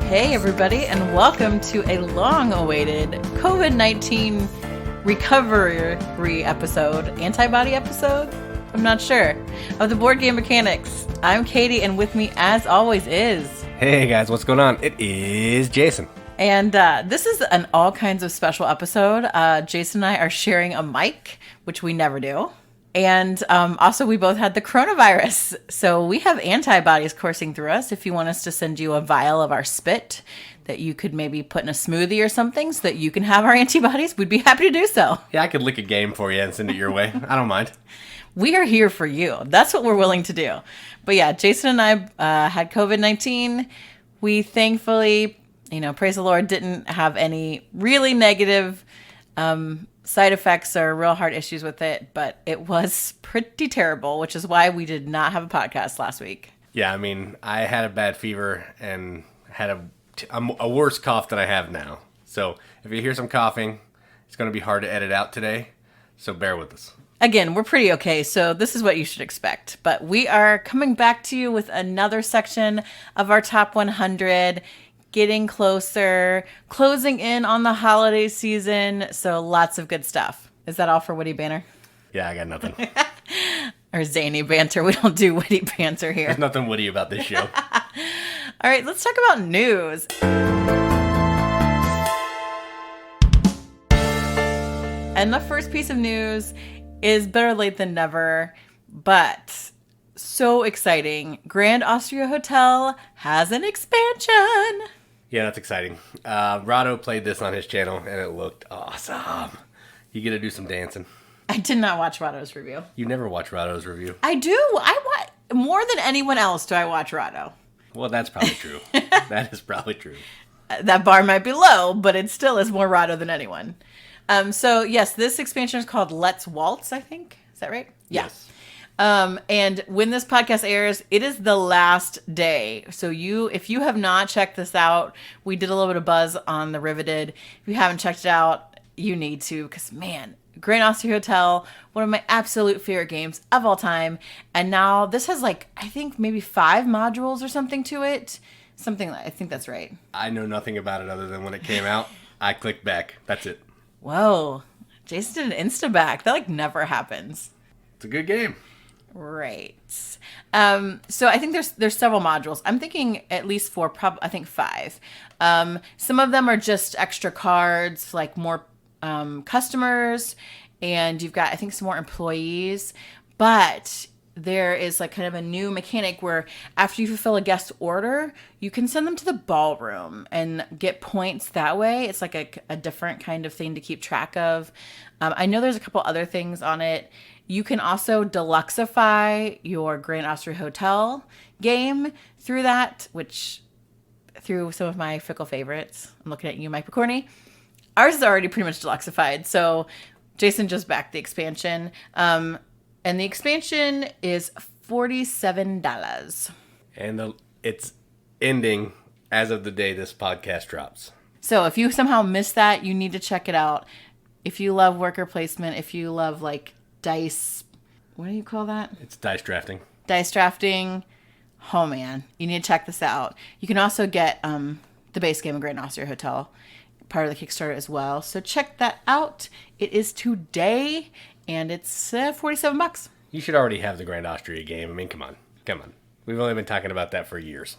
Hey everybody, and welcome to a long-awaited COVID-19 recovery episode, antibody episode? I'm not sure. Of the Board Game Mechanics. I'm Katie, and with me, as always, is... Hey guys, what's going on? It is Jason. And this is an all kinds of special episode. Jason and I are sharing a mic, which we never do. And also, we both had the coronavirus. So we have antibodies coursing through us. If you want us to send you a vial of our spit that you could maybe put in a smoothie or something so that you can have our antibodies, we'd be happy to do so. Yeah, I could lick a game for you and send it your way. I don't mind. We are here for you. That's what we're willing to do. But yeah, Jason and I had COVID-19. We thankfully, praise the Lord, didn't have any really negative side effects or real hard issues with it, but it was pretty terrible, which is why we did not have a podcast last week. Yeah, I had a bad fever and had a worse cough than I have now. So if you hear some coughing, it's going to be hard to edit out today, so bear with us. Again, we're pretty okay, so this is what you should expect. But we are coming back to you with another section of our top 100, getting closer, closing in on the holiday season, so lots of good stuff. Is that all for Witty Banter? Yeah, I got nothing. Or zany banter. We don't do witty banter here. There's nothing witty about this show. All right, let's talk about news. And the first piece of news is better late than never, but so exciting. Grand Austria Hotel has an expansion. Yeah, that's exciting. Rado played this on his channel, and it looked awesome. You get to do some dancing. I did not watch Rado's review. You never watch Rado's review. I do. I watch more than anyone else. Do I watch Rado? Well, that's probably true. That is probably true. That bar might be low, but it still is more Rado than anyone. So yes, this expansion is called Let's Waltz, I think. Is that right? Yeah. Yes. And when this podcast airs, it is the last day. So if you have not checked this out, we did a little bit of buzz on the Riveted. If you haven't checked it out, you need to, because man, Grand Austria Hotel, one of my absolute favorite games of all time. And now this has I think maybe 5 modules or something to it. I think that's right. I know nothing about it other than when it came out, I clicked back. That's it. Whoa. Jason did an Insta-back. That never happens. It's a good game. Right. So I think there's several modules. I'm thinking at least 4, I think 5. Some of them are just extra cards, like more customers, and you've got, I think, some more employees. But there is kind of a new mechanic where after you fulfill a guest order, you can send them to the ballroom and get points that way. It's like a different kind of thing to keep track of. I know there's a couple other things on it. You can also deluxify your Grand Austria Hotel game through that, through some of my fickle favorites. I'm looking at you, Mike McCorney. Ours is already pretty much deluxified, so Jason just backed the expansion. And the expansion is $47. And it's ending as of the day this podcast drops. So if you somehow missed that, you need to check it out. If you love worker placement, if you love dice, what do you call that? It's dice drafting. Dice drafting. Oh man, you need to check this out. You can also get the base game of Grand Austria Hotel, part of the Kickstarter as well. So check that out. It is today, and it's $47. You should already have the Grand Austria game. Come on. We've only been talking about that for years.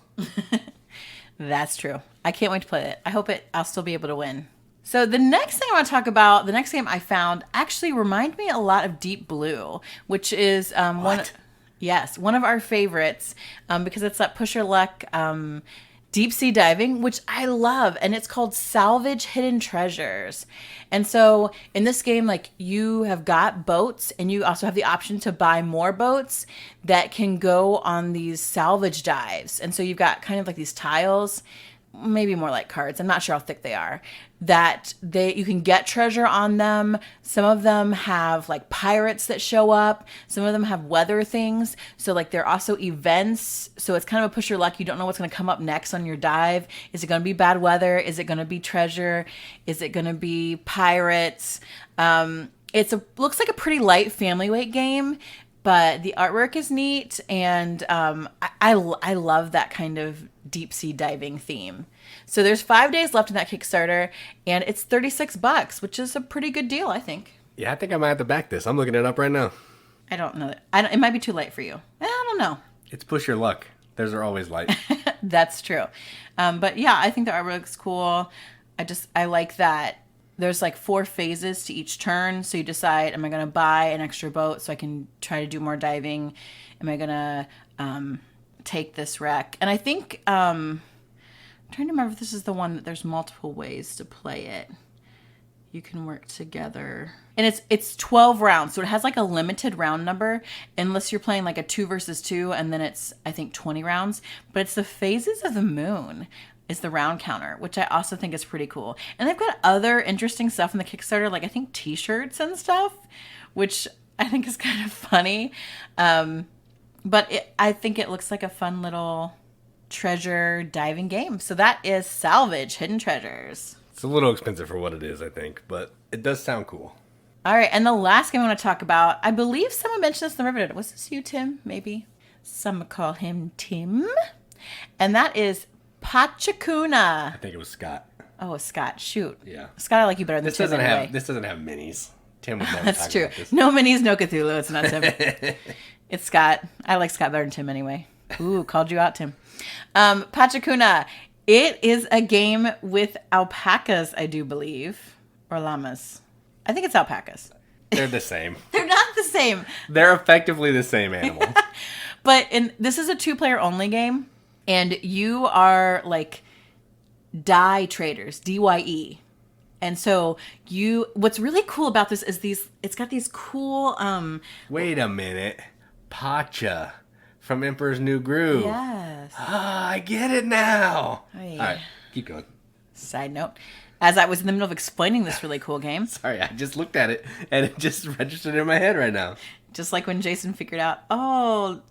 That's true. I can't wait to play it. I hope I'll still be able to win. So the next thing I want to talk about, the next game I found, actually remind me a lot of Deep Blue, which is one of our favorites because it's that push your luck deep sea diving, which I love, and it's called Salvage Hidden Treasures. And so in this game, you have got boats, and you also have the option to buy more boats that can go on these salvage dives. And so you've got kind of these tiles, maybe more like cards, I'm not sure how thick they are, that you can get treasure on them. Some of them have pirates that show up. Some of them have weather things. So they're also events. So it's kind of a push your luck. You don't know what's going to come up next on your dive. Is it going to be bad weather? Is it going to be treasure? Is it going to be pirates? Looks like a pretty light family weight game, but the artwork is neat, and I love that kind of deep sea diving theme. So there's 5 days left in that Kickstarter, and it's $36, which is a pretty good deal, I think. Yeah, I think I might have to back this. I'm looking it up right now. I don't know. It might be too late for you. I don't know. It's push your luck. Those are always light. That's true. But yeah, I think the artwork's cool. I like that there's like 4 phases to each turn. So you decide, am I going to buy an extra boat so I can try to do more diving? Am I going to take this wreck? And I think, I'm trying to remember if this is the one that there's multiple ways to play it. You can work together. And it's 12 rounds. So it has like a limited round number unless you're playing like a 2 versus 2, and then it's, I think, 20 rounds. But it's the phases of the moon is the round counter, which I also think is pretty cool. And they've got other interesting stuff in the Kickstarter, like I think t-shirts and stuff, which I think is kind of funny. But I think it looks like a fun little treasure diving game. So that is Salvage Hidden Treasures. It's a little expensive for what it is, I think, but it does sound cool. All right, and the last game I want to talk about, I believe someone mentioned this in the Riveted. Was this you, Tim? Maybe. Some call him Tim. And that is Pachakuna. I think it was Scott. Oh, Scott. Shoot. Yeah. Scott, I like you better than Tim anyway. This doesn't have minis. Tim would never That's talk true. about this. No minis, no Cthulhu. It's not Tim. It's Scott. I like Scott better than Tim anyway. Ooh, called you out, Tim. Pachakuna. It is a game with alpacas, I do believe. Or llamas. I think it's alpacas. They're the same. They're not the same. They're effectively the same animal. But this is a 2-player only game. And you are like die traders, DYE. And so what's really cool about this is it's got these cool... Wait a minute. Pacha from Emperor's New Groove. Yes. Ah, I get it now. Hey. All right, keep going. Side note, as I was in the middle of explaining this really cool game. Sorry, I just looked at it and it just registered in my head right now. Just like when Jason figured out, oh,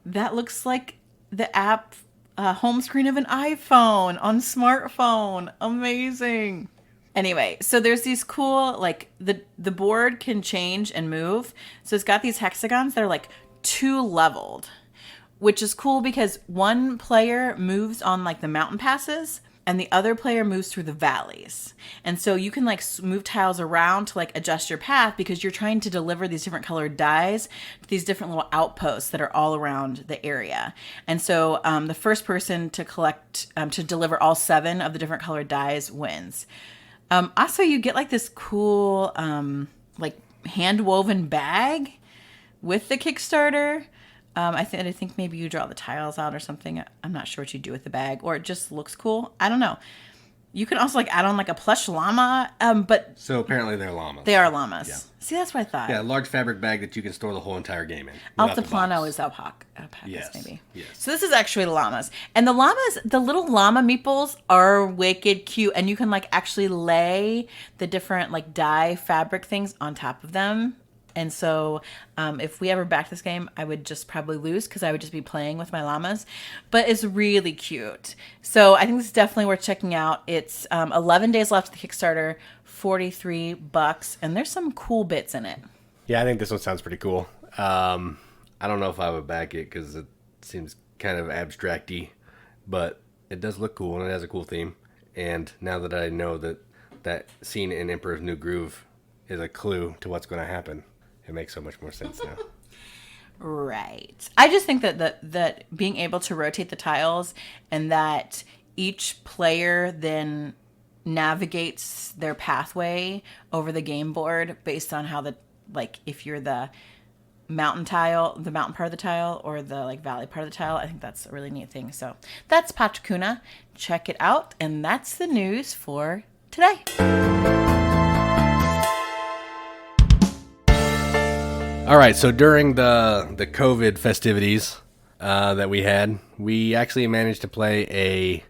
that looks like the app home screen of an iPhone on smartphone. Amazing. Anyway, so there's these cool, like the board can change and move. So it's got these hexagons that are like 2 leveled, which is cool because one player moves on like the mountain passes and the other player moves through the valleys. And so you can like move tiles around to like adjust your path because you're trying to deliver these different colored dies to these different little outposts that are all around the area. And so the first person to collect, to deliver all 7 of the different colored dies wins. Also, you get like this cool like hand-woven bag with the Kickstarter. I think maybe you draw the tiles out or something. I'm not sure what you do with the bag, or it just looks cool. I don't know. You can also like add on like a plush llama, but So apparently they're llamas. they are llamas. Yeah. See, that's what I thought. Yeah, a large fabric bag that you can store the whole entire game in. Altiplano is alpacas, Yes, maybe. yes. So this is actually llamas. And the llamas, the little llama meeples are wicked cute. And you can like actually lay the different like dye fabric things on top of them. And so if we ever back this game, I would just probably lose because I would just be playing with my llamas. But it's really cute. So I think this is definitely worth checking out. It's 11 days left of the Kickstarter, $43, and there's some cool bits in it. Yeah, I think this one sounds pretty cool. I don't know if I would back it because it seems kind of abstract-y, but it does look cool and it has a cool theme. And now that I know that scene in Emperor's New Groove is a clue to what's going to happen, it makes so much more sense now. Right. I just think that being able to rotate the tiles and that each player then navigates their pathway over the game board based on how if you're the mountain tile, the mountain part of the tile, or the like valley part of the tile, I think that's a really neat thing. So that's Pachakuna. Check it out. And that's the news for today. All right, so during the COVID festivities that we had, we actually managed to play a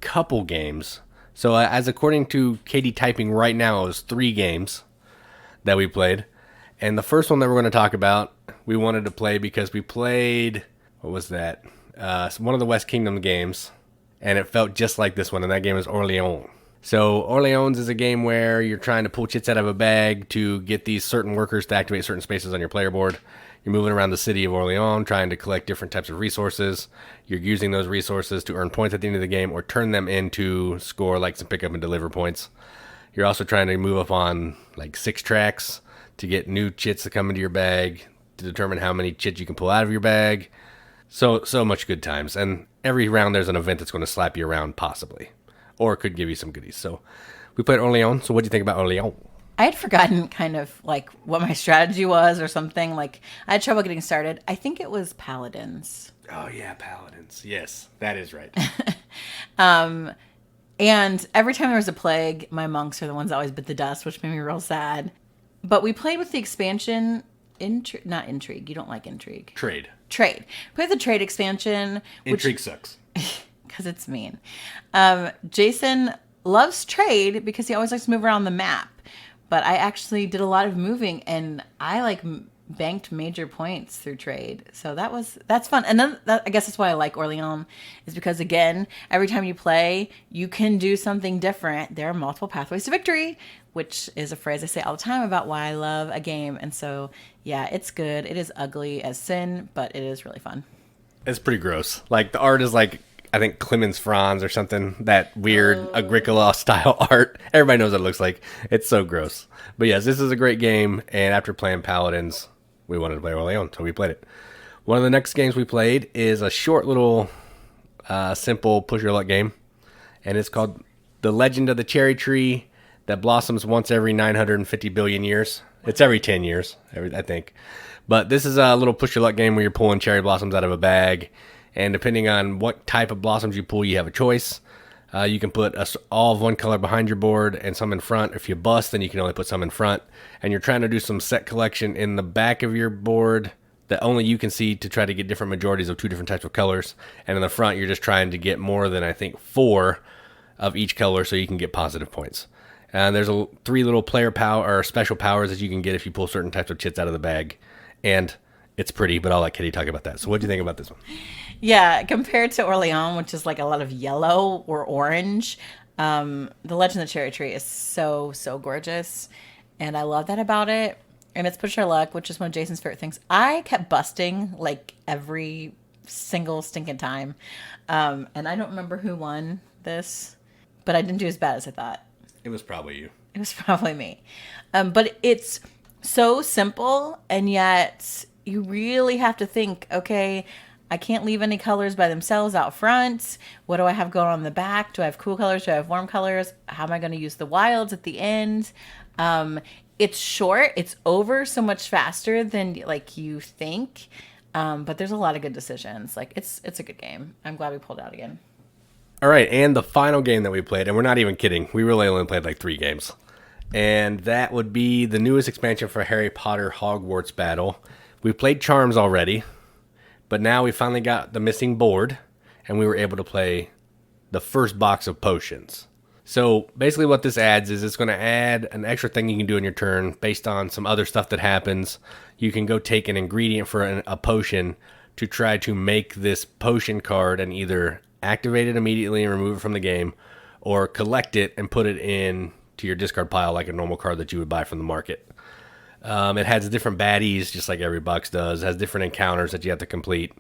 couple games. So as according to Katie typing right now, it was 3 games that we played. And the first one that we're going to talk about, we wanted to play because we played, what was that? One of the West Kingdom games, and it felt just like this one, and that game is Orleans. So Orleans is a game where you're trying to pull chits out of a bag to get these certain workers to activate certain spaces on your player board. You're moving around the city of Orleans trying to collect different types of resources. You're using those resources to earn points at the end of the game or turn them into score like some pick up and deliver points. You're also trying to move up on like 6 tracks to get new chits to come into your bag, to determine how many chits you can pull out of your bag. So much good times. And every round there's an event that's going to slap you around possibly. Or it could give you some goodies. So we played Orleans. So what do you think about Orleans? I had forgotten kind of like what my strategy was or something. Like I had trouble getting started. I think it was Paladins. Oh yeah, Paladins. Yes, that is right. And every time there was a plague, my monks are the ones that always bit the dust, which made me real sad. But we played with the expansion, not Intrigue. You don't like Intrigue. Trade. Trade. Played the Trade expansion. Intrigue sucks. Because it's mean. Jason loves Trade because he always likes to move around the map. But I actually did a lot of moving, and I banked major points through Trade. So that's fun. And then I guess that's why I like Orleans, is because, again, every time you play, you can do something different. There are multiple pathways to victory, which is a phrase I say all the time about why I love a game. And so, yeah, it's good. It is ugly as sin, but it is really fun. It's pretty gross. Like, the art is like, I think Clemens Franz or something, that weird Agricola style art. Everybody knows what it looks like. It's so gross. But yes, this is a great game. And after playing Paladins, we wanted to play Orleans, so we played it. One of the next games we played is a short little simple push your luck game. And it's called The Legend of the Cherry Tree that blossoms once every 950 billion years. It's every 10 years, I think. But this is a little push your luck game where you're pulling cherry blossoms out of a bag. And depending on what type of blossoms you pull, you have a choice. You can put all of one color behind your board and some in front. If you bust, then you can only put some in front. And you're trying to do some set collection in the back of your board that only you can see to try to get different majorities of 2 different types of colors. And in the front, you're just trying to get more than, I think, 4 of each color so you can get positive points. And there's 3 little player power or special powers that you can get if you pull certain types of chits out of the bag. And it's pretty, but I'll let Kitty talk about that. So what do you think about this one? Yeah, compared to Orleans, which is like a lot of yellow or orange, The Legend of the Cherry Tree is so gorgeous. And I love that about it. And it's Push Your Luck, which is one of Jason's favorite things. I kept busting like every single stinking time. And I don't remember who won this, but I didn't do as bad as I thought. It was probably you. It was probably me. But it's so simple, and yet you really have to think, okay, I can't leave any colors by themselves out front. What do I have going on in the back? Do I have cool colors? Do I have warm colors? How am I going to use the wilds at the end? It's short. It's over so much faster than like you think. But there's a lot of good decisions. Like it's a good game. I'm glad we pulled out again. All right, and the final game that we played, and we're not even kidding, we really only played like 3 games. And that would be the newest expansion for Harry Potter Hogwarts Battle. We played Charms already. But now we finally got the missing board, and we were able to play the first box of potions. So basically what this adds is it's going to add an extra thing you can do in your turn based on some other stuff that happens. You can go take an ingredient for a potion to try to make this potion card and either activate it immediately and remove it from the game, or collect it and put it in to your discard pile like a normal card that you would buy from the market. It has different baddies, just like every box does. It has different encounters that you have to complete.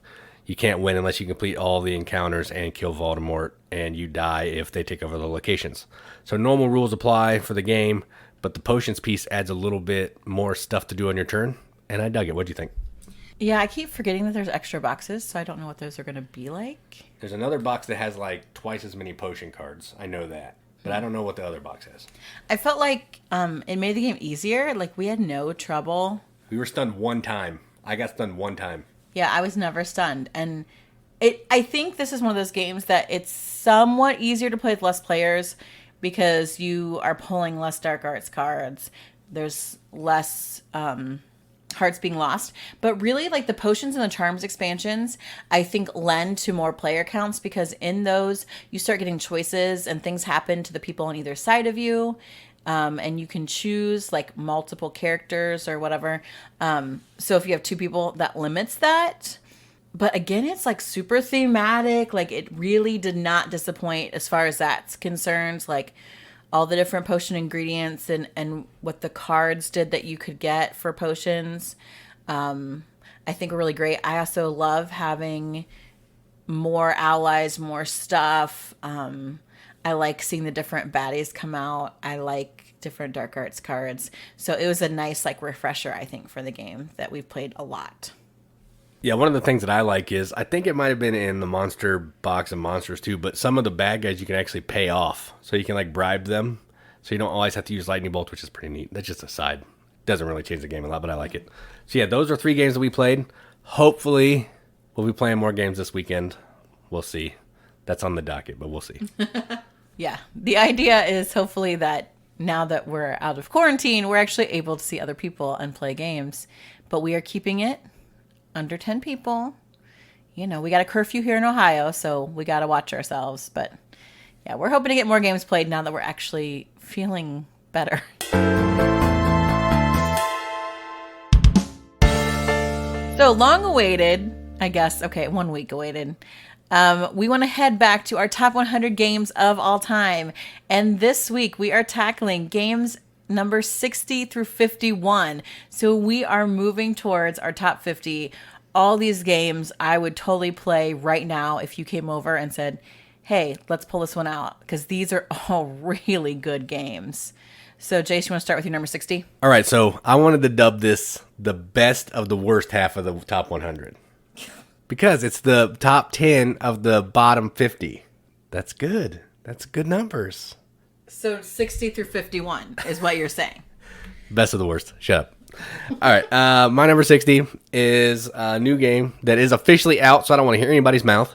You can't win unless you complete all the encounters and kill Voldemort, and you die if they take over the locations. So normal rules apply for the game, but the potions piece adds a little bit more stuff to do on your turn, and I dug it. What do you think? Yeah, I keep forgetting that there's extra boxes, so I don't know what those are going to be like. There's another box that has like twice as many potion cards. I know that. But I don't know what the other box has. I felt like it made the game easier. Like, we had no trouble. We were stunned one time. I got stunned one time. Yeah, I was never stunned. And I think this is one of those games that it's somewhat easier to play with less players because you are pulling less dark arts cards. There's less hearts being lost. But really, like, the potions and the charms expansions, I think lend to more player counts because in those, you start getting choices and things happen to the people on either side of you. And you can choose, like, multiple characters or whatever. So if you have 2 people, that limits that. But again, it's, like, super thematic. Like, it really did not disappoint as far as that's concerned. Like, all the different potion ingredients and what the cards did that you could get for potions. I think were really great. I also love having more allies, more stuff. I like seeing the different baddies come out. I like different dark arts cards. So it was a nice like refresher, I think, for the game that we've played a lot. Yeah, one of the things that I like is, I think it might have been in the monster box of monsters too, but some of the bad guys you can actually pay off. So you can like bribe them. So you don't always have to use lightning bolt, which is pretty neat. That's just a side. Doesn't really change the game a lot, but I like it. So yeah, those are 3 games that we played. Hopefully we'll be playing more games this weekend. We'll see. That's on the docket, but we'll see. Yeah, the idea is hopefully that now that we're out of quarantine, we're actually able to see other people and play games. But we are keeping it under 10 people. You know, we got a curfew here in Ohio, so we got to watch ourselves. But yeah, we're hoping to get more games played now that we're actually feeling better. So long awaited, I guess, okay, 1 week awaited. We want to head back to our top 100 games of all time. And this week we are tackling games number 60 through 51. So we are moving towards our top 50. All these games I would totally play right now if you came over and said, hey, let's pull this one out. Because these are all really good games. So Jace, you want to start with your number 60? All right, so I wanted to dub this the best of the worst half of the top 100. Because it's the top 10 of the bottom 50. That's good. That's good numbers. So 60 through 51 is what you're saying. Best of the worst. Shut up. All right. My number 60 is a new game that is officially out, so I don't want to hear anybody's mouth.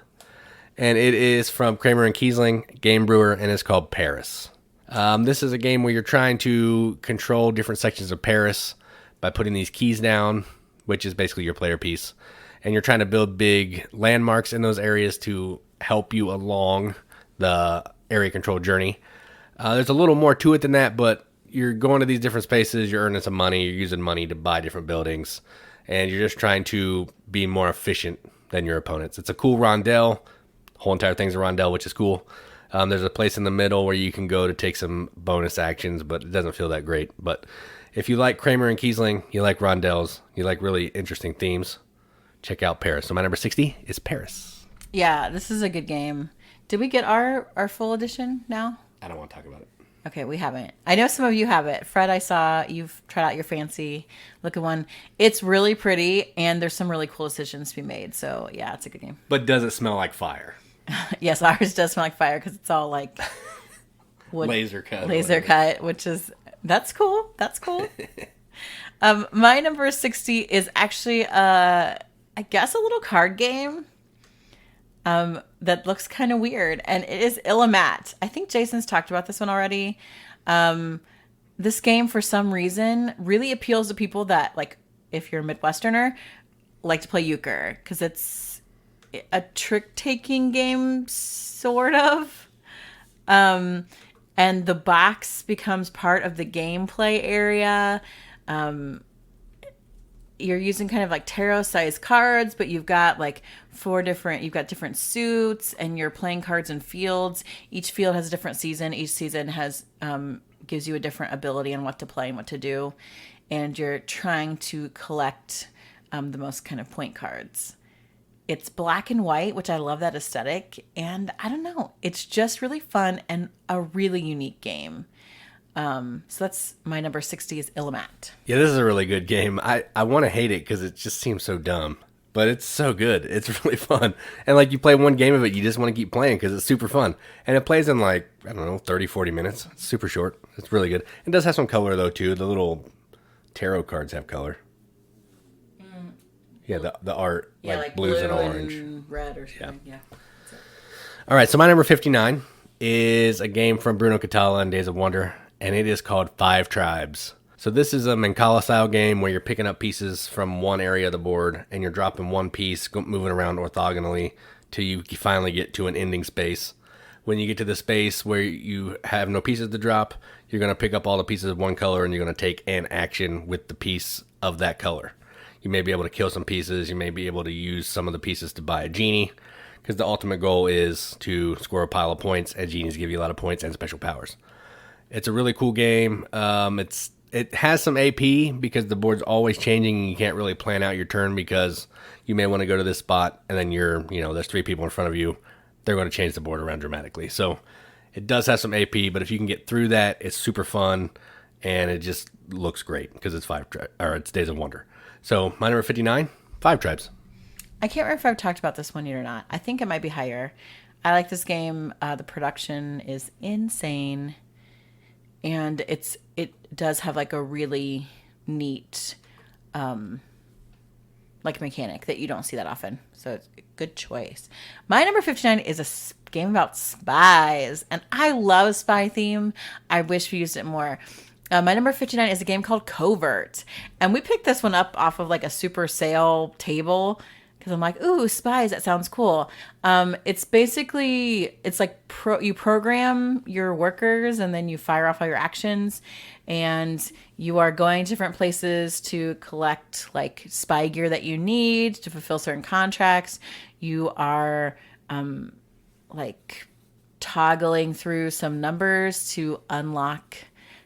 And it is from Kramer and Kiesling, Game Brewer, and it's called Paris. This is a game where you're trying to control different sections of Paris by putting these keys down, which is basically your player piece. And you're trying to build big landmarks in those areas to help you along the area control journey. There's a little more to it than that, but you're going to these different spaces, you're earning some money, you're using money to buy different buildings, and you're just trying to be more efficient than your opponents. It's a cool rondel. The whole entire thing's a rondel, which is cool. There's a place in the middle where you can go to take some bonus actions, but it doesn't feel that great. But if you like Kramer and Kiesling, you like rondels, you like really interesting themes, check out Paris. So my number 60 is Paris. Yeah, this is a good game. Did we get our full edition now? I don't want to talk about it. Okay, we haven't. I know some of you have it. Fred, I saw you've tried out your fancy looking one. It's really pretty, and there's some really cool decisions to be made. So, yeah, it's a good game. But does it smell like fire? Yes, ours does smell like fire because it's all like wood. Laser cut, which is, that's cool. That's cool. My number 60 is actually, I guess, a little card game. That looks kind of weird, and it is Illimat. I think Jason's talked about this one already. This game, for some reason, really appeals to people that, like, if you're a Midwesterner, like to play euchre, because it's a trick-taking game, sort of. And the box becomes part of the gameplay area. You're using kind of like tarot-sized cards, but you've got like you've got different suits, and you're playing cards in fields. Each field has a different season. Each season has gives you a different ability on what to play and what to do. And you're trying to collect the most kind of point cards. It's black and white, which I love that aesthetic. And I don't know, it's just really fun and a really unique game. So that's my number 60 is Illimat. Yeah, this is a really good game. I want to hate it because it just seems so dumb, but it's so good. It's really fun. And like you play one game of it, you just want to keep playing because it's super fun. And it plays in like, I don't know, 30, 40 minutes. It's super short. It's really good. It does have some color though too. The little tarot cards have color. Yeah, the art, yeah, like blues blue and orange. And red or something. Yeah. All right, so my number 59 is a game from Bruno Catala and Days of Wonder, and it is called Five Tribes. So this is a Mancala style game where you're picking up pieces from one area of the board, and you're dropping one piece, moving around orthogonally till you finally get to an ending space. When you get to the space where you have no pieces to drop, you're going to pick up all the pieces of one color, and you're going to take an action with the piece of that color. You may be able to kill some pieces. You may be able to use some of the pieces to buy a genie, because the ultimate goal is to score a pile of points, and genies give you a lot of points and special powers. It's a really cool game. It has some AP because the board's always changing and you can't really plan out your turn because you may want to go to this spot and then there's 3 people in front of you. They're going to change the board around dramatically. So it does have some AP, but if you can get through that, it's super fun and it just looks great because it's Days of Wonder. So my number 59, 5 Tribes. I can't remember if I've talked about this one yet or not. I think it might be Heir. I like this game. The production is insane. And it does have like a really neat like mechanic that you don't see that often. So it's a good choice. My number 59 is a game about spies. And I love spy theme. I wish we used it more. My number 59 is a game called Covert. And we picked this one up off of like a super sale table. Because I'm like, ooh, spies, that sounds cool. It's basically, it's like you program your workers and then you fire off all your actions. And you are going to different places to collect like spy gear that you need to fulfill certain contracts. You are like toggling through some numbers to unlock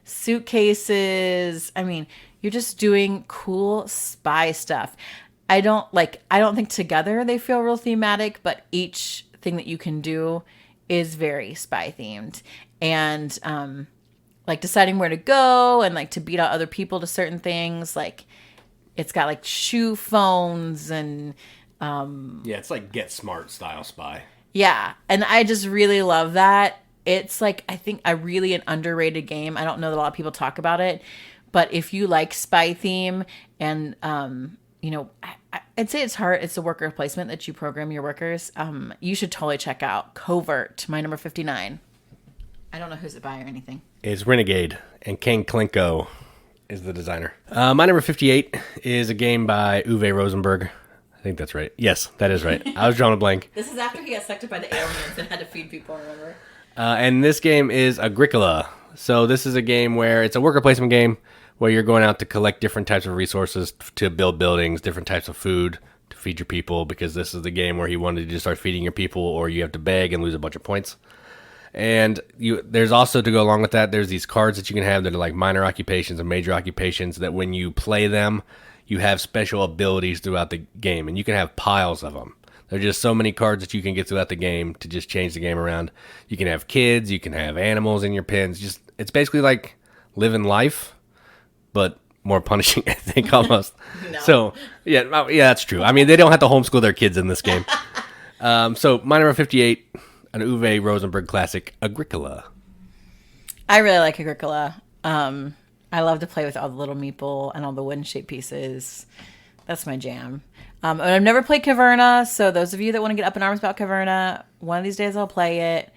suitcases. I mean, you're just doing cool spy stuff. I don't think together they feel real thematic, but each thing that you can do is very spy themed. And like deciding where to go and like to beat out other people to certain things. Like it's got like shoe phones and yeah, it's like Get Smart style spy. Yeah, and I just really love that. It's like, I think an underrated game. I don't know that a lot of people talk about it, but if you like spy theme and I'd say it's a worker placement that you program your workers. You should totally check out Covert, my number 59. I don't know who's it by or anything. It's Renegade, and Ken Klinko is the designer. My number 58 is a game by Uwe Rosenberg. I think that's right. Yes, that is right. I was drawing a blank. This is after he got sucked up by the aliens and had to feed people, remember? And this game is Agricola. So this is a game where it's a worker placement game where you're going out to collect different types of resources to build buildings, different types of food to feed your people, because this is the game where he wanted you to start feeding your people or you have to beg and lose a bunch of points. And there's also, to go along with that, there's these cards that you can have that are like minor occupations and major occupations that when you play them, you have special abilities throughout the game. And you can have piles of them. There are just so many cards that you can get throughout the game to just change the game around. You can have kids, you can have animals in your pens. It's basically like living life, but more punishing, I think, almost. No. So, yeah, that's true. I mean, they don't have to homeschool their kids in this game. So, my number 58, an Uwe Rosenberg classic, Agricola. I really like Agricola. I love to play with all the little meeple and all the wooden-shaped pieces. That's my jam. And I've never played Caverna, so those of you that want to get up in arms about Caverna, one of these days I'll play it.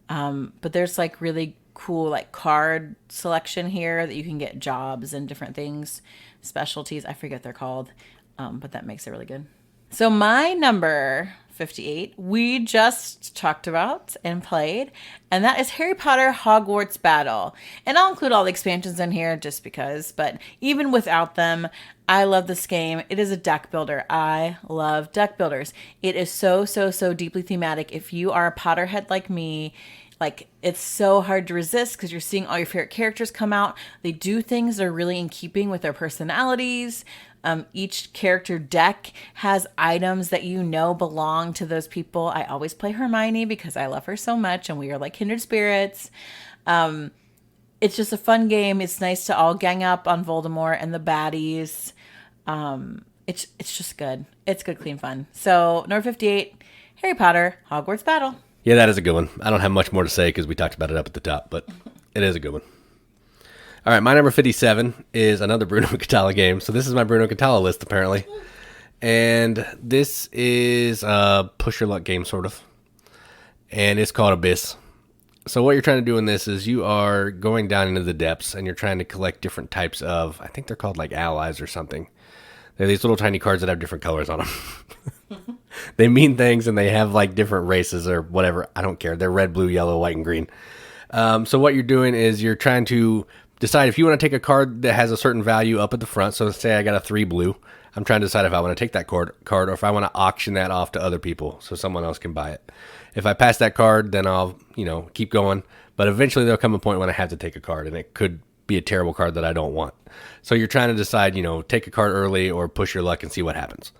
But there's like really cool like card selection here that you can get jobs and different things, specialties. I forget what they're called, but that makes it really good. So my number 58, we just talked about and played, and that is Harry Potter Hogwarts Battle. And I'll include all the expansions in here just because, but even without them, I love this game. It is a deck builder. I love deck builders. It is so deeply thematic. If you are a Potterhead like me, like, it's so hard to resist because you're seeing all your favorite characters come out. They do things that are really in keeping with their personalities. Each character deck has items that you know belong to those people. I always play Hermione because I love her so much and we are like kindred spirits. It's just a fun game. It's nice to all gang up on Voldemort and the baddies. It's just good. It's good, clean fun. So, number 58, Harry Potter Hogwarts Battle. Yeah, that is a good one. I don't have much more to say because we talked about it up at the top, but it is a good one. All right, my number 57 is another Bruno Catala game. So this is my Bruno Catala list, apparently. And this is a push your luck game, sort of. And it's called Abyss. So what you're trying to do in this is you are going down into the depths and you're trying to collect different types of, I think they're called like allies or something. They're these little tiny cards that have different colors on them. They mean things and they have like different races or whatever. I don't care. They're red, blue, yellow, white, and green. So what you're doing is you're trying to decide if you want to take a card that has a certain value up at the front. So let's say I got a 3 blue. I'm trying to decide if I want to take that card or if I want to auction that off to other people so someone else can buy it. If I pass that card, then I'll, keep going. But eventually there'll come a point when I have to take a card, and it could be a terrible card that I don't want. So you're trying to decide, take a card early or push your luck and see what happens.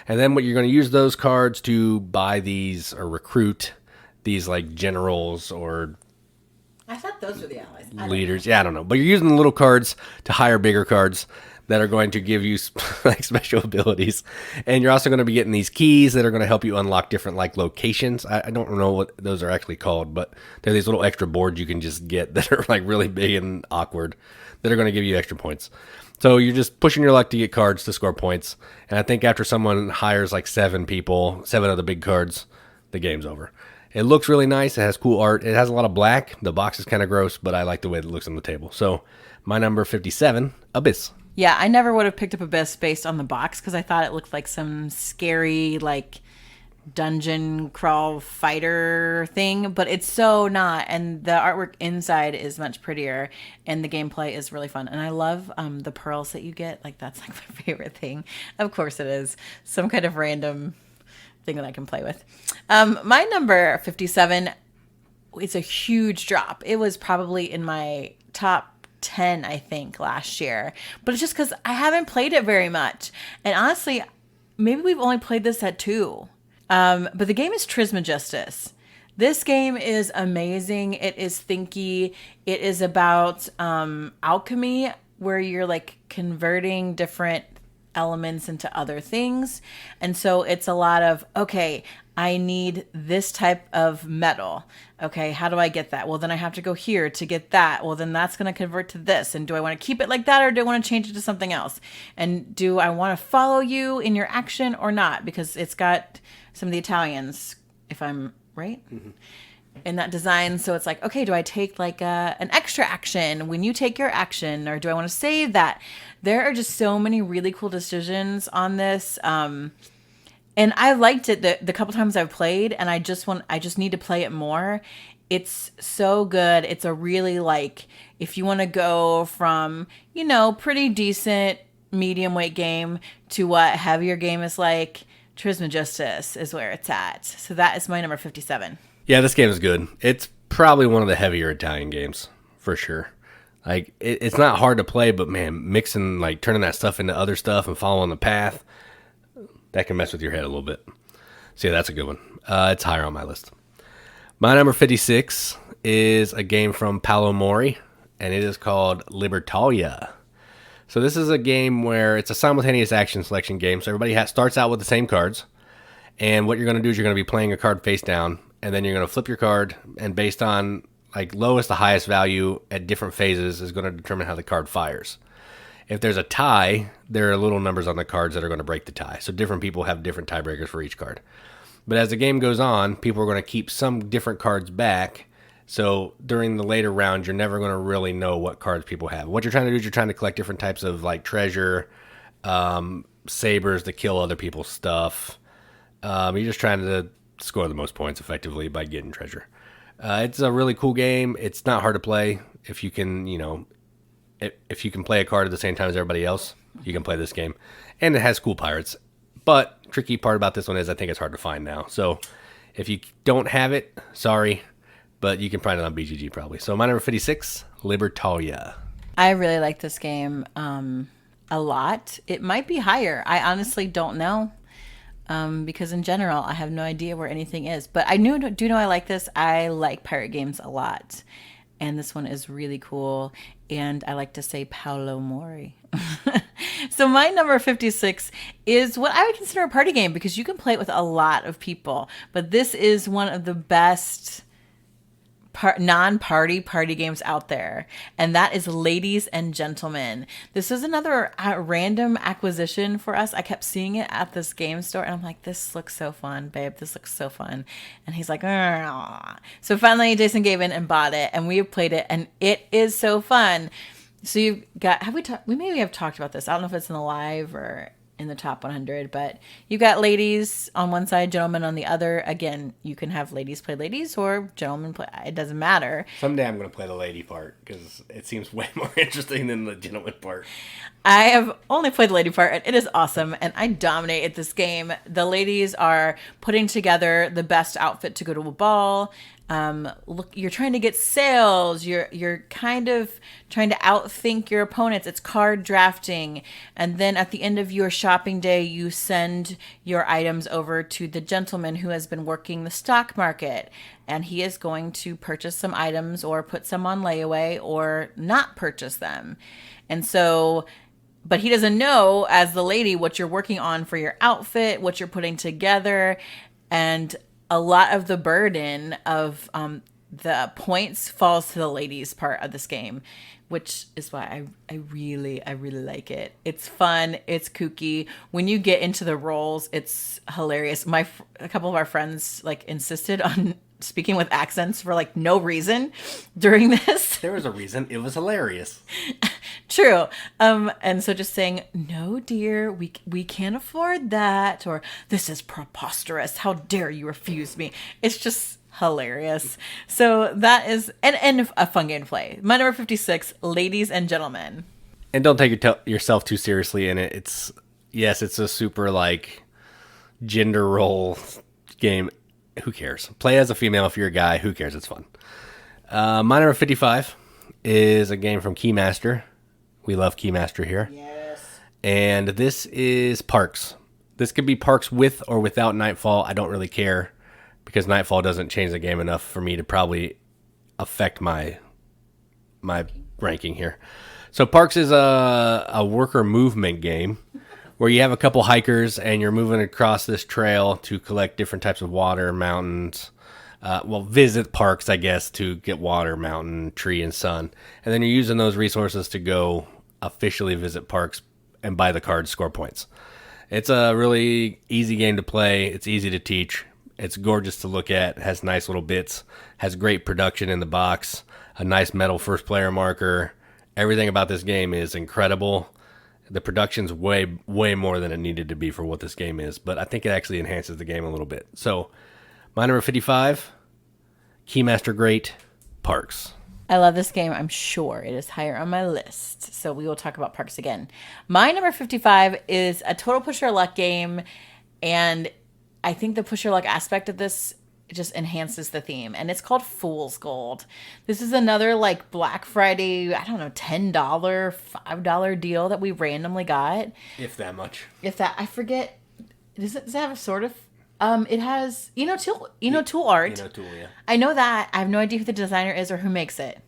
And then what you're going to use those cards to buy these or recruit these like generals or I thought those were the allies. Leaders. Yeah, I don't know. But you're using the little cards to hire bigger cards that are going to give you like special abilities. And you're also going to be getting these keys that are going to help you unlock different like locations. I don't know what those are actually called, but they're these little extra boards you can just get that are like really big and awkward that are going to give you extra points. So you're just pushing your luck to get cards to score points. And I think after someone hires like 7 of the big cards, the game's over. It looks really nice. It has cool art. It has a lot of black. The box is kind of gross, but I like the way it looks on the table. So my number 57, Abyss. Yeah, I never would have picked up Abyss based on the box because I thought it looked like some scary, like, dungeon crawl fighter thing, but it's so not. And the artwork inside is much prettier, and the gameplay is really fun. And I love the pearls that you get. Like, that's like my favorite thing. Of course it is. Some kind of random thing that I can play with. My number 57, it's a huge drop. It was probably in my top 10, I think, last year. But it's just because I haven't played it very much. And honestly, maybe we've only played this at 2. But the game is Trismegistus. This game is amazing. It is thinky. It is about alchemy, where you're like converting different elements into other things. And so it's a lot of, okay, I need this type of metal. Okay, how do I get that? Well, then I have to go here to get that. Well, then that's going to convert to this. And do I want to keep it like that, or do I want to change it to something else? And do I want to follow you in your action or not? Because it's got some of the Italians, if I'm right, in that design. So it's like, okay, do I take like an extra action when you take your action, or do I want to save that? There are just so many really cool decisions on this. And I liked it the couple times I've played, and I just need to play it more. It's so good. It's a really, like, if you want to go from, pretty decent medium weight game to what heavier game is like, Trismegistus is where it's at. So that is my number 57. Yeah, this game is good. It's probably one of the heavier Italian games, for sure. Like, it's not hard to play, but man, mixing, like, turning that stuff into other stuff and following the path, that can mess with your head a little bit. So yeah, that's a good one. It's higher on my list. My number 56 is a game from Paolo Mori, and it is called Libertalia. So this is a game where it's a simultaneous action selection game. So everybody starts out with the same cards. And what you're going to do is you're going to be playing a card face down, and then you're going to flip your card, and based on like lowest to highest value at different phases is going to determine how the card fires. If there's a tie, there are little numbers on the cards that are going to break the tie. So different people have different tiebreakers for each card. But as the game goes on, people are going to keep some different cards back. So during the later rounds, you're never going to really know what cards people have. What you're trying to do is you're trying to collect different types of like treasure, sabers to kill other people's stuff. You're just trying to score the most points effectively by getting treasure. It's a really cool game. It's not hard to play. If you can, if you can play a card at the same time as everybody else, you can play this game. And it has cool pirates. But tricky part about this one is I think it's hard to find now. So if you don't have it, sorry, but you can find it on BGG probably. So my number 56, Libertalia. I really like this game a lot. It might be higher. I honestly don't know. Because in general, I have no idea where anything is. But I do know I like this. I like pirate games a lot. And this one is really cool. And I like to say Paolo Mori. So my number 56 is what I would consider a party game because you can play it with a lot of people. But this is one of the best non-party party games out there, and that is Ladies and Gentlemen. This is another random acquisition for us. I kept seeing it at this game store, and I'm like, this looks so fun, babe. This looks so fun. And he's like, "Argh." So finally Jason gave in and bought it, and we have played it, and it is so fun. So you've got, we maybe have talked about this. I don't know if it's in the live or in the top 100, but you got ladies on one side, gentlemen on the other. Again, you can have ladies play ladies or gentlemen play. It doesn't matter. Someday I'm going to play the lady part because it seems way more interesting than the gentleman part. I have only played the lady part, and it is awesome, and I dominate at this game. The ladies are putting together the best outfit to go to a ball, Look, you're trying to get sales. You're kind of trying to outthink your opponents. It's card drafting, and then at the end of your shopping day, you send your items over to the gentleman who has been working the stock market, and he is going to purchase some items or put some on layaway or not purchase them, and so. But he doesn't know, as the lady, what you're working on for your outfit, what you're putting together, and a lot of the burden of the points falls to the ladies' part of this game, which is why I really like it. It's fun. It's kooky. When you get into the roles, it's hilarious. A couple of our friends like insisted on speaking with accents for like no reason during this. There was a reason. It was hilarious. True. And so just saying, no, dear, we can't afford that, or this is preposterous. How dare you refuse me? It's just hilarious. So that is, and a fun game to play. My number 56, Ladies and Gentlemen. And don't take yourself too seriously in it. It's a super like gender role game. Who cares? Play as a female if you're a guy. Who cares? It's fun. My number 55 is a game from Keymaster. We love Keymaster here. Yes. And this is Parks. This could be Parks with or without Nightfall. I don't really care because Nightfall doesn't change the game enough for me to probably affect my ranking here. So Parks is a worker movement game where you have a couple hikers and you're moving across this trail to collect different types of water, mountains, visit parks, I guess, to get water, mountain, tree, and sun. And then you're using those resources to go officially visit parks and buy the cards, score points. It's a really easy game to play. It's easy to teach. It's gorgeous to look at. It has nice little bits. Has great production in the box. A nice metal first player marker. Everything about this game is incredible. The production's way more than it needed to be for what this game is, but I think it actually enhances the game a little bit. So, my number 55, Keymaster great, Parks. I love this game. I'm sure it is higher on my list. So we will talk about Parks again. My number 55 is a total push your luck game, and I think the push your luck aspect of this just enhances the theme, and it's called Fool's Gold. This is another like Black Friday, I don't know, $10, $5 deal that we randomly got. If that much. If that, I forget. Does it have a sort of? It has Tool art. Tool, yeah. I know that. I have no idea who the designer is or who makes it.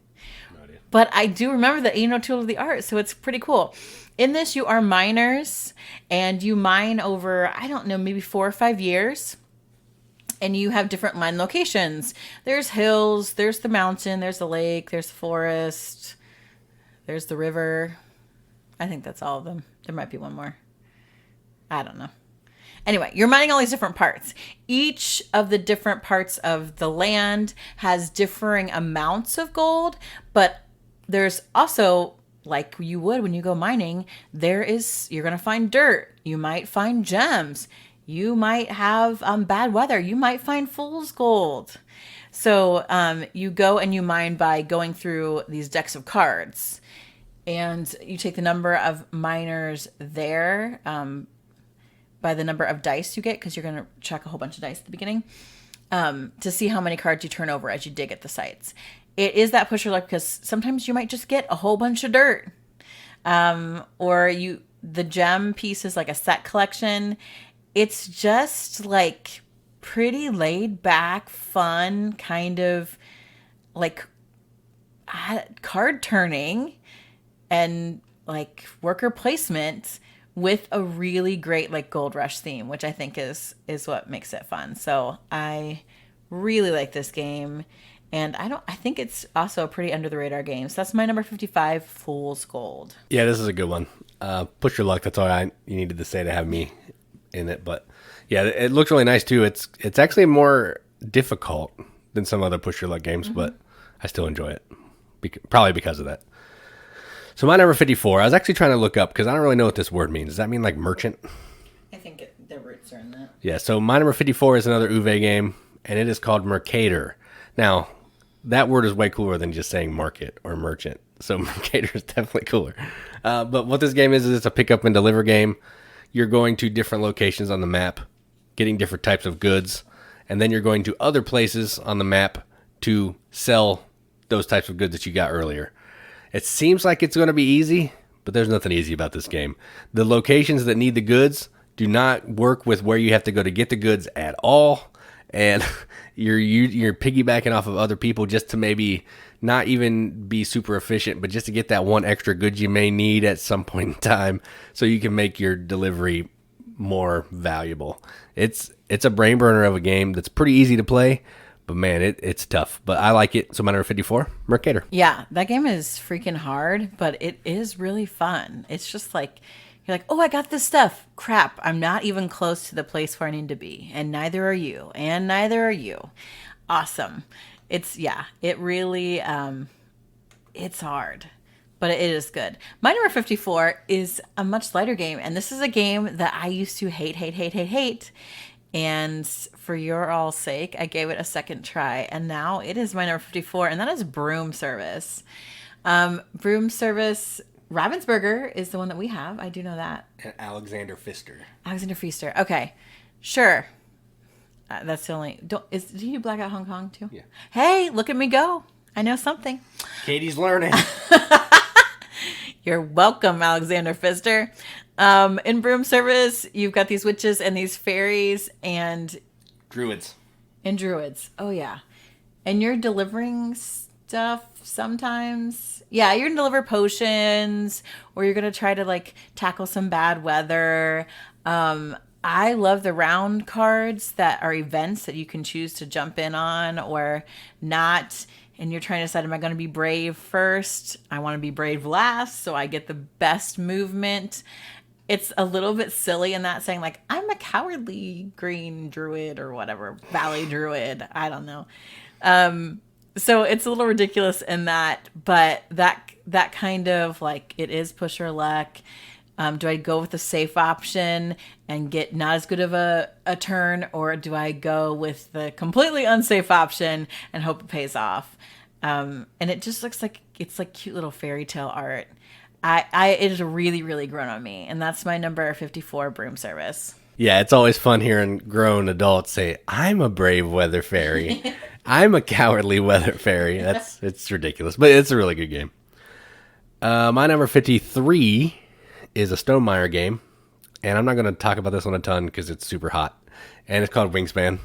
No idea. But I do remember the Tool of the art, so it's pretty cool. In this, you are miners, and you mine over, I don't know, maybe 4 or 5 years. And you have different mine locations. There's hills, there's the mountain, there's the lake, there's the forest, there's the river. I think that's all of them. There might be one more. I don't know. Anyway, you're mining all these different parts. Each of the different parts of the land has differing amounts of gold, but there's also, like you would when you go mining, you're going to find dirt. You might find gems. You might have bad weather. You might find fool's gold. So you go and you mine by going through these decks of cards. And you take the number of miners there by the number of dice you get, because you're going to chuck a whole bunch of dice at the beginning, to see how many cards you turn over as you dig at the sites. It is that push your luck because sometimes you might just get a whole bunch of dirt. The gem piece is like a set collection. It's just like pretty laid back, fun, kind of like card turning and like worker placement with a really great like Gold Rush theme, which I think is what makes it fun. So I really like this game, and I think it's also a pretty under the radar game. So that's my number 55, Fool's Gold. Yeah, this is a good one. Push your luck. That's all you needed to say to have me in it, but yeah, it looks really nice too. It's actually more difficult than some other push your luck games, but I still enjoy it, probably because of that. So my number 54, I was actually trying to look up because I don't really know what this word means. Does that mean like merchant? I think the roots are in that. Yeah, so my number 54 is another Uwe game, and it is called Merkator. Now, that word is way cooler than just saying market or merchant, so Merkator is definitely cooler. But what this game is it's a pick up and deliver game. You're going to different locations on the map, getting different types of goods, and then you're going to other places on the map to sell those types of goods that you got earlier. It seems like it's going to be easy, but there's nothing easy about this game. The locations that need the goods do not work with where you have to go to get the goods at all, and you're piggybacking off of other people just to maybe not even be super efficient, but just to get that one extra good you may need at some point in time so you can make your delivery more valuable. It's a brain burner of a game that's pretty easy to play, but man, it's tough. But I like it. So my number 54, Merkator. Yeah, that game is freaking hard, but it is really fun. It's just like, you're like, oh, I got this stuff. Crap, I'm not even close to the place where I need to be. And neither are you. And neither are you. Awesome. It really, it's hard, but it is good. My number 54 is a much lighter game. And this is a game that I used to hate. And for your all's sake, I gave it a second try. And now it is my number 54, and that is Broom Service. Broom Service, Ravensburger is the one that we have. I do know that. And Alexander Pfister. Okay, sure. That's the only. Do you do Blackout Hong Kong too? Yeah. Hey, look at me go! I know something. Katie's learning. You're welcome, Alexander Pfister. In Broom Service, you've got these witches and these fairies and druids. Oh yeah, and you're delivering stuff sometimes. Yeah, you're gonna deliver potions, or you're gonna try to like tackle some bad weather. I love the round cards that are events that you can choose to jump in on or not. And you're trying to decide, am I going to be brave first? I want to be brave last, so I get the best movement. It's a little bit silly in that saying, like, I'm a cowardly green druid or whatever, valley druid. I don't know. So it's a little ridiculous in that, but that kind of like, it is push your luck. Do I go with the safe option and get not as good of a turn, or do I go with the completely unsafe option and hope it pays off? And it just looks like it's like cute little fairy tale art. It has really, really grown on me, and that's my number 54, Broom Service. Yeah, it's always fun hearing grown adults say, "I'm a brave weather fairy. I'm a cowardly weather fairy." It's ridiculous, but it's a really good game. My number 53 is a Stonemaier game, and I'm not going to talk about this one a ton because it's super hot, and it's called Wingspan.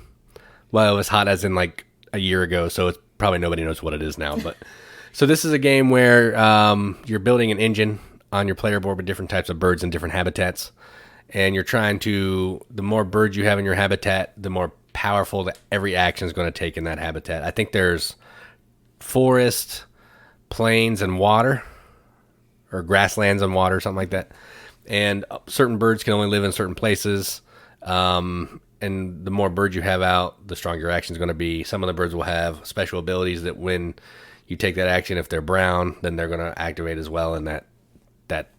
Well, it was hot as in like a year ago, so it's probably nobody knows what it is now. But so this is a game where you're building an engine on your player board with different types of birds and different habitats, and you're trying to, the more birds you have in your habitat, the more powerful that every action is going to take in that habitat. I think there's forest, plains, and water, or grasslands and water, something like that. And certain birds can only live in certain places. And the more birds you have out, the stronger your action is going to be. Some of the birds will have special abilities that when you take that action, if they're brown, then they're going to activate as well in that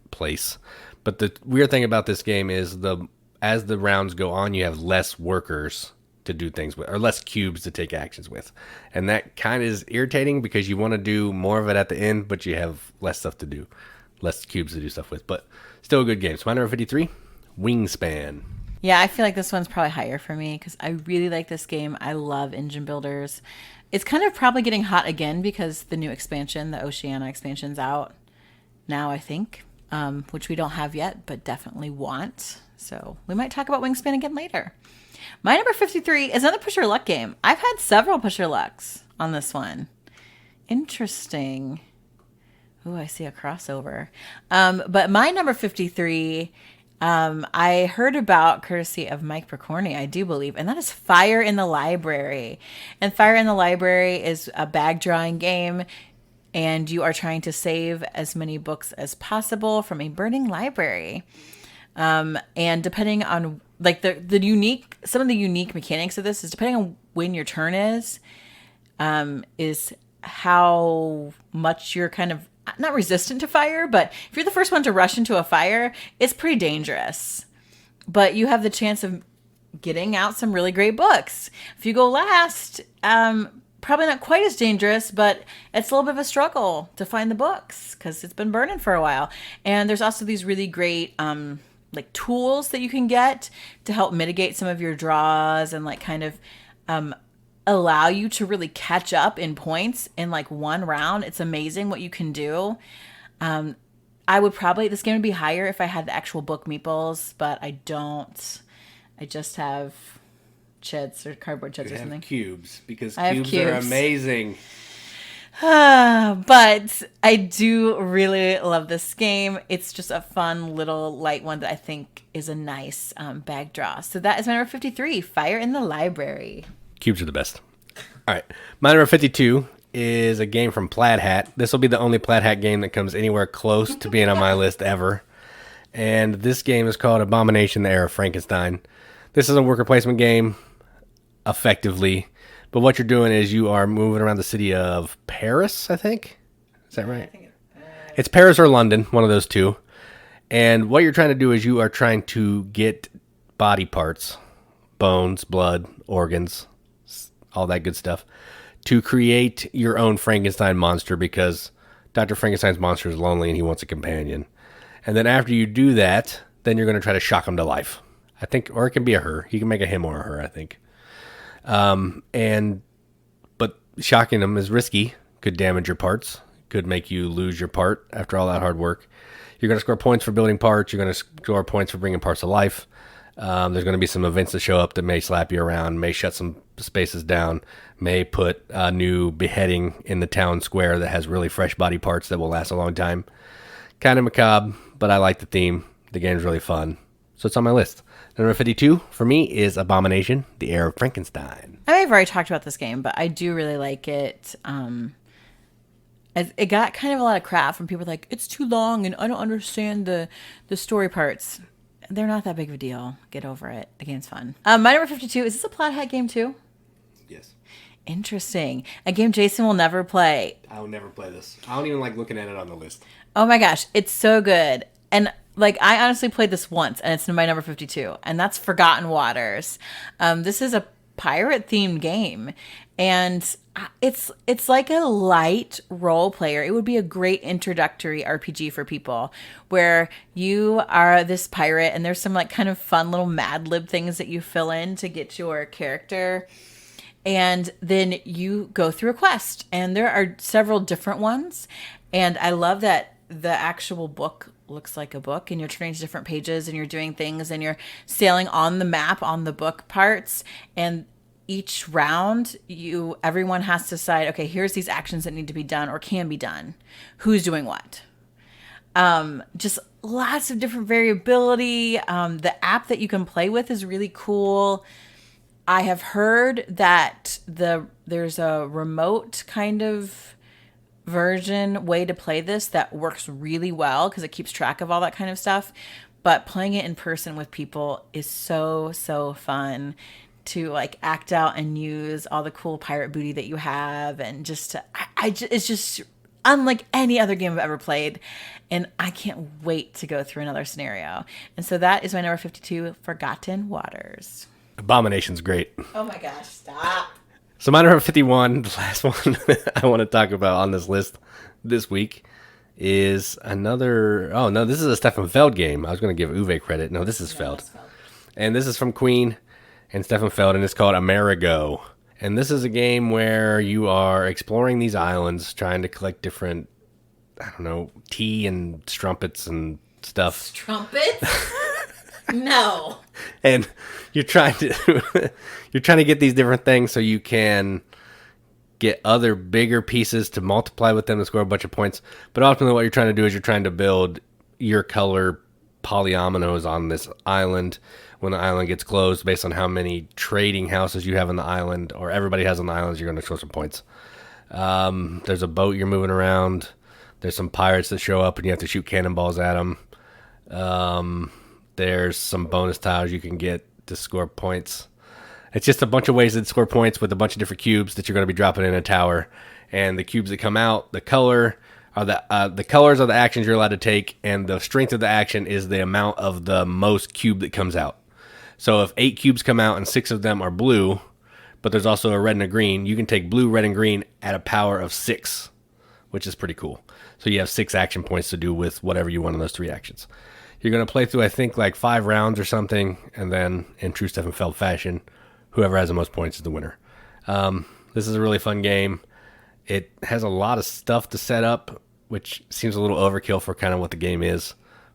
place. But the weird thing about this game is as the rounds go on, you have less workers to do things with, or less cubes to take actions with. And that kind of is irritating because you want to do more of it at the end, but you have less stuff to do. Less cubes to do stuff with, but still a good game. So my number 53, Wingspan. Yeah, I feel like this one's probably higher for me because I really like this game. I love engine builders. It's kind of probably getting hot again because the new expansion, the Oceania expansion's out now, I think, which we don't have yet, but definitely want. So we might talk about Wingspan again later. My number 53 is another push your luck game. I've had several push your lucks on this one. Interesting. Ooh, I see a crossover. But my number 53, I heard about courtesy of Mike Percorny, I do believe, and that is Fire in the Library. And Fire in the Library is a bag drawing game, and you are trying to save as many books as possible from a burning library. And depending on like some of the unique mechanics of this is depending on when your turn is how much you're kind of not resistant to fire, but if you're the first one to rush into a fire, it's pretty dangerous. But you have the chance of getting out some really great books. If you go last, probably not quite as dangerous, but it's a little bit of a struggle to find the books because it's been burning for a while. And there's also these really great like tools that you can get to help mitigate some of your draws and like kind of allow you to really catch up in points in like one round. It's amazing what you can do. I would probably, this game would be higher if I had the actual book meeples, but I don't. I just have chits or cardboard chits or something. Cubes, because I have cubes are amazing. But I do really love this game. It's just a fun little light one that I think is a nice bag draw. So that is my number 53, Fire in the Library. Cubes are the best. All right. My number 52 is a game from Plaid Hat. This will be the only Plaid Hat game that comes anywhere close to being on my list ever. And this game is called Abomination, the Heir of Frankenstein. This is a worker placement game, effectively. But what you're doing is you are moving around the city of Paris, I think. Is that right? I think it's Paris or London, one of those two. And what you're trying to do is you are trying to get body parts, bones, blood, organs, all that good stuff, to create your own Frankenstein monster, because Dr. Frankenstein's monster is lonely and he wants a companion. And then after you do that, then you're going to try to shock him to life. I think, or it can be a her. You can make a him or a her, I think. But shocking them is risky, could damage your parts, could make you lose your part after all that hard work. You're going to score points for building parts. You're going to score points for bringing parts to life. There's going to be some events that show up that may slap you around, may shut some spaces down, may put a new beheading in the town square that has really fresh body parts that will last a long time. Kind of macabre, but I like the theme. The game's really fun. So it's on my list. Number 52 for me is Abomination, the Heir of Frankenstein. I've already talked about this game, but I do really like it. It got kind of a lot of crap from people like, it's too long and I don't understand the story parts. They're not that big of a deal. Get over it. The game's fun. My number 52, is this a Plaid Hat game too? Yes. Interesting. A game Jason will never play. I will never play this. I don't even like looking at it on the list. Oh my gosh, it's so good. And like, I honestly played this once, and it's my number 52, and that's Forgotten Waters. This is a pirate-themed game, and it's like a light role player. It would be a great introductory RPG for people, where you are this pirate, and there's some like kind of fun little Mad Lib things that you fill in to get your character. And then you go through a quest, and there are several different ones. And I love that the actual book looks like a book, and you're turning to different pages and you're doing things and you're sailing on the map on the book parts. And each round, everyone has to decide, okay, here's these actions that need to be done or can be done. Who's doing what? Just lots of different variability. The app that you can play with is really cool. I have heard that there's a remote kind of way to play this that works really well because it keeps track of all that kind of stuff. But playing it in person with people is so fun to like act out and use all the cool pirate booty that you have, and just it's just unlike any other game I've ever played, and I can't wait to go through another scenario. And so that is my number 52, Forgotten Waters. Abomination's great. Oh my gosh, stop. So my number 51, the last one I want to talk about on this list this week, is another... Oh, no, this is a Stefan Feld game. I was going to give Uwe credit. No, this is Feld. And this is from Queen and Stefan Feld, and it's called Amerigo. And this is a game where you are exploring these islands, trying to collect different, I don't know, tea and strumpets and stuff. Strumpets? No. And you're trying to get these different things so you can get other bigger pieces to multiply with them to score a bunch of points. But ultimately what you're trying to do is you're trying to build your color polyominoes on this island when the island gets closed based on how many trading houses you have on the island, or everybody has on the islands. You're going to score some points. There's a boat you're moving around. There's some pirates that show up and you have to shoot cannonballs at them. There's some bonus tiles you can get to score points. It's just a bunch of ways to score points with a bunch of different cubes that you're going to be dropping in a tower. And the cubes that come out, the colors are the actions you're allowed to take, and the strength of the action is the amount of the most cube that comes out. So if 8 cubes come out and 6 of them are blue, but there's also a red and a green, you can take blue, red, and green at a power of 6, which is pretty cool. So you have 6 action points to do with whatever you want on those 3 actions. You're going to play through, I think, like 5 rounds or something, and then in true Stefan Feld fashion, whoever has the most points is the winner. This is a really fun game. It has a lot of stuff to set up, which seems a little overkill for kind of what the game is,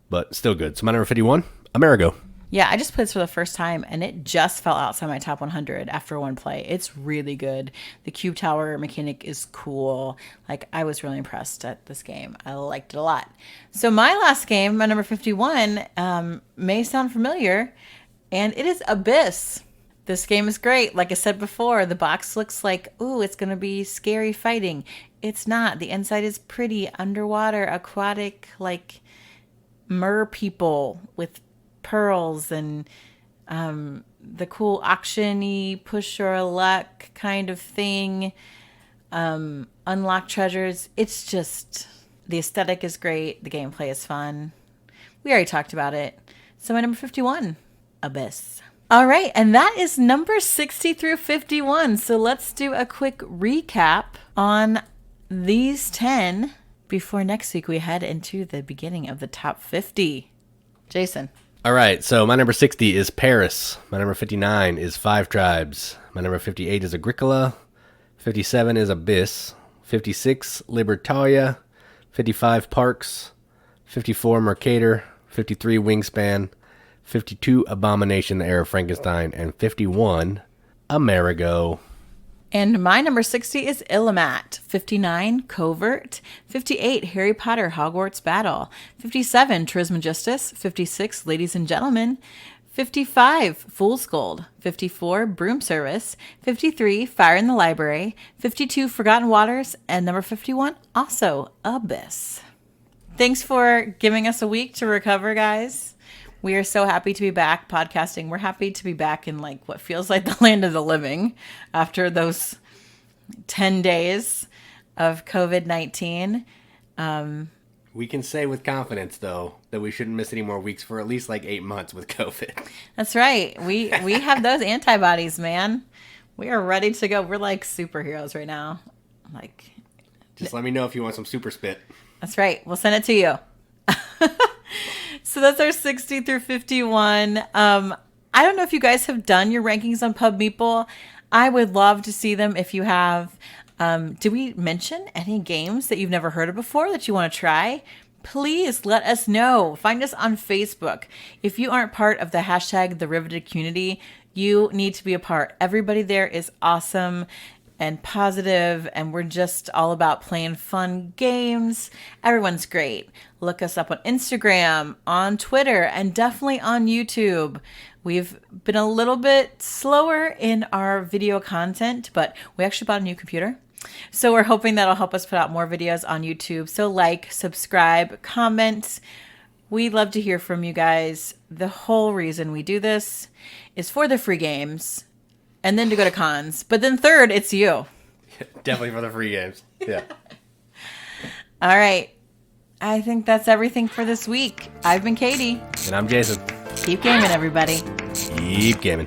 but still good. So my number 51, Amerigo. Yeah, I just played this for the first time, and it just fell outside my top 100 after one play. It's really good. The cube tower mechanic is cool. Like, I was really impressed at this game. I liked it a lot. So my last game, my number 51, may sound familiar, and it is Abyss. This game is great. Like I said before, the box looks like, ooh, it's going to be scary fighting. It's not. The inside is pretty, underwater, aquatic, like mer people with pearls and the cool auction-y push or a luck kind of thing. Unlock treasures. It's just, the aesthetic is great. The gameplay is fun. We already talked about it. So my number 51, Abyss. All right, and that is number 60 through 51. So let's do a quick recap on these 10 before next week we head into the beginning of the top 50. Jason. All right, so my number 60 is Paris. My number 59 is Five Tribes. My number 58 is Agricola. 57 is Abyss. 56, Libertalia. 55, Parks. 54, Merkator. 53, Wingspan. 52, Abomination, the Heir of Frankenstein. And 51, Amerigo. And my number 60 is Illimat. 59, Covert. 58, Harry Potter Hogwarts Battle. 57, Trismegistus. 56, Ladies and Gentlemen. 55, Fool's Gold. 54, Broom Service. 53, Fire in the Library. 52, Forgotten Waters. And number 51, also Abyss. Thanks for giving us a week to recover, guys. We are so happy to be back podcasting. We're happy to be back in like what feels like the land of the living after those 10 days of COVID-19. We can say with confidence, though, that we shouldn't miss any more weeks for at least like 8 months with COVID. That's right. We have those antibodies, man. We are ready to go. We're like superheroes right now. Like, just let me know if you want some super spit. That's right. We'll send it to you. So that's our 60 through 51. I don't know if you guys have done your rankings on Pub Meeple. I would love to see them if you have. Did we mention any games that you've never heard of before that you want to try? Please let us know. Find us on Facebook. If you aren't part of the hashtag The Riveted Community, you need to be a part. Everybody there is awesome and positive, and we're just all about playing fun games. Everyone's great. Look us up on Instagram, on Twitter, and definitely on YouTube. We've been a little bit slower in our video content, but we actually bought a new computer. So we're hoping that'll help us put out more videos on YouTube. So like, subscribe, comment. We'd love to hear from you guys. The whole reason we do this is for the free games and then to go to cons. But then third, it's you. Definitely for the free games. Yeah. All right. I think that's everything for this week. I've been Katie. And I'm Jason. Keep gaming, everybody. Keep gaming.